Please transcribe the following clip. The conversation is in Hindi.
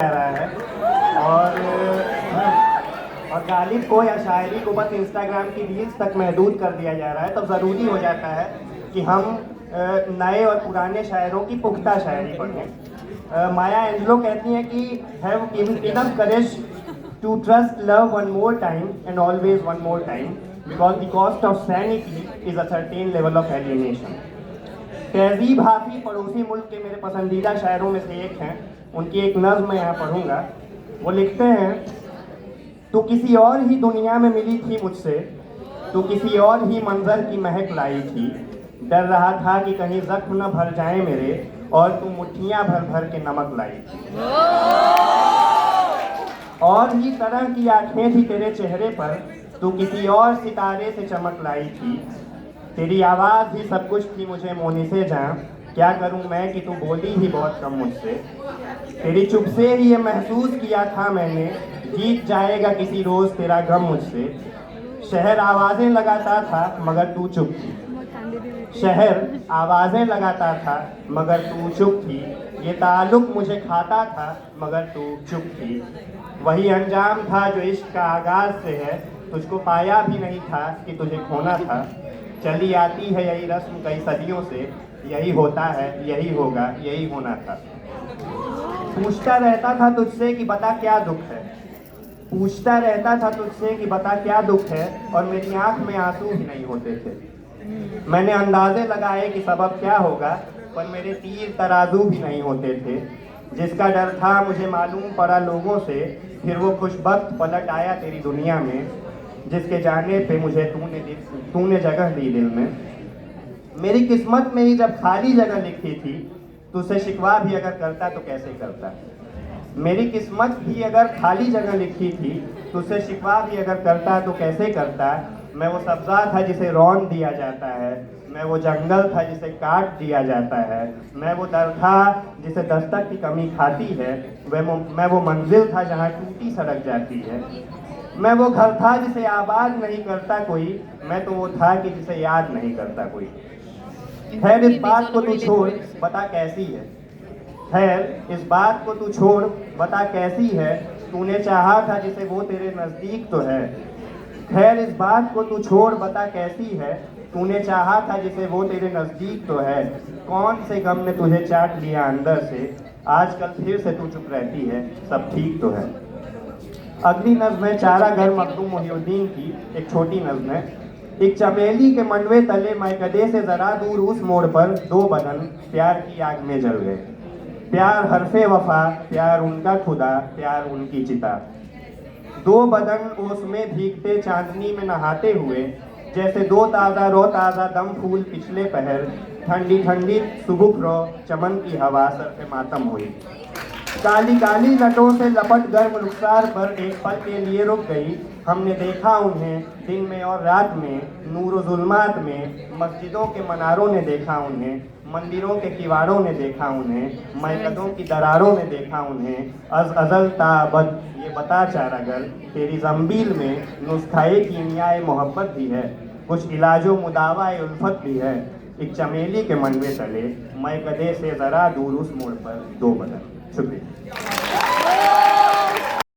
रहा है और गालिब को या शायरी को बस इंस्टाग्राम की रील्स तक महदूद कर दिया जा रहा है, तब ज़रूरी हो जाता है कि हम नए और पुराने शायरों की पुख्ता शायरी पढ़ें। माया एंजलो कहती हैं कि have enough courage to trust love one more time and always one more time because the cost of sanity is a certain level of alienation. Tehzeeb Hafi पड़ोसी मुल्क के मेरे पसंदीदा शायरों में से एक हैं। उनकी एक नज़्म मैं यहाँ पढ़ूँगा। वो लिखते हैं, तू किसी और ही दुनिया में मिली थी मुझसे, तू किसी और ही मंजर की महक लाई थी। डर रहा था कि कहीं जख्म न भर जाए मेरे, और तू मुट्ठियाँ भर भर के नमक लाई थी। और ही तरह की आँखें थी तेरे चेहरे पर, तू किसी और सितारे से चमक लाई थी। तेरी आवाज़ ही सब कुछ थी मुझे मोनी से जान, क्या करूं मैं कि तू बोली ही बहुत कम मुझसे। तेरी चुप से ही ये महसूस किया था मैंने, जीत जाएगा किसी रोज़ तेरा गम मुझसे। शहर आवाज़ें लगाता था मगर तू चुप थी, शहर आवाज़ें लगाता था मगर तू चुप थी। ये ताल्लुक मुझे खाता था मगर तू चुप थी। वही अंजाम था जो इश्क का आगाज़ से है, तुझको पाया भी नहीं था कि तुझे खोना था। चली आती है यही रस्म कई सदियों से, यही होता है यही होगा यही होना था। पूछता रहता था तुझसे कि बता क्या दुख है, पूछता रहता था तुझसे कि बता क्या दुख है, और मेरी आंख में आंसू भी नहीं होते थे। मैंने अंदाजे लगाए कि सबब क्या होगा, पर मेरे तीर तराजू भी नहीं होते थे। जिसका डर था मुझे मालूम पड़ा लोगों से, फिर वो खुशबख्त पलट आया तेरी दुनिया में। जिसके जाने पे मुझे तूने जगह दी दिल में। मेरी किस्मत में ही जब खाली जगह लिखी थी, तुझसे शिकवा भी अगर करता तो कैसे करता। मेरी किस्मत भी अगर खाली जगह लिखी थी, तुझसे शिकवा भी अगर करता तो कैसे करता। मैं वो सब्ज़ा था जिसे रौन दिया जाता है, मैं वो जंगल था जिसे काट दिया जाता है, मैं वो दर था जिसे दस्तक की कमी खाती है, मैं वो मंजिल था जहाँ टूटी सड़क जाती है। मैं वो घर था जिसे आबाद नहीं करता कोई, मैं तो वो था कि जिसे याद नहीं करता कोई। खैर इस बात को तू छोड़ बता कैसी है, खैर इस बात को तू छोड़ बता कैसी है, तूने चाहा था जिसे वो तेरे नज़दीक तो है। खैर इस बात को तू छोड़ बता कैसी है, तूने चाहा था जिसे वो तेरे नज़दीक तो है। कौन से गम ने तुझे चाट लिया अंदर से, आजकल फिर से तू चुप रहती है, सब ठीक तो है। अगली नज़्म है चारा घर मखदूम मोहिउद्दीन की, एक छोटी नज़्म है। एक चमेली के मंडवे तले मैकदे से ज़रा दूर उस मोड़ पर दो बदन प्यार की आग में जल गए। प्यार हरफे वफा, प्यार उनका खुदा, प्यार उनकी चिता। दो बदन ओस में भीगते चांदनी में नहाते हुए, जैसे दो ताज़ा रो ताज़ा दम फूल पिछले पहर। ठंडी ठंडी सुबुह रो चमन की हवा सर पे मातम हुई। काली काली लटों से लपट गर्म रुखसार पर एक पल के लिए रुक गई। हमने देखा उन्हें दिन में और रात में, नूर जुल्मात में। मस्जिदों के मनारों ने देखा उन्हें, मंदिरों के किवाड़ों ने देखा उन्हें, मैकदों की दरारों ने देखा उन्हें। अज़ल ता अबद ये बता चारागर, तेरी ज़ंबील में नुस्खाए कीमियाए मोहब्बत भी है, कुछ इलाजो मुदावाए उल्फत भी है। एक चमेली के मंडवे तले मैकदे से ज़रा दूर उस मोड़ पर दो बदन। शुक्रिया।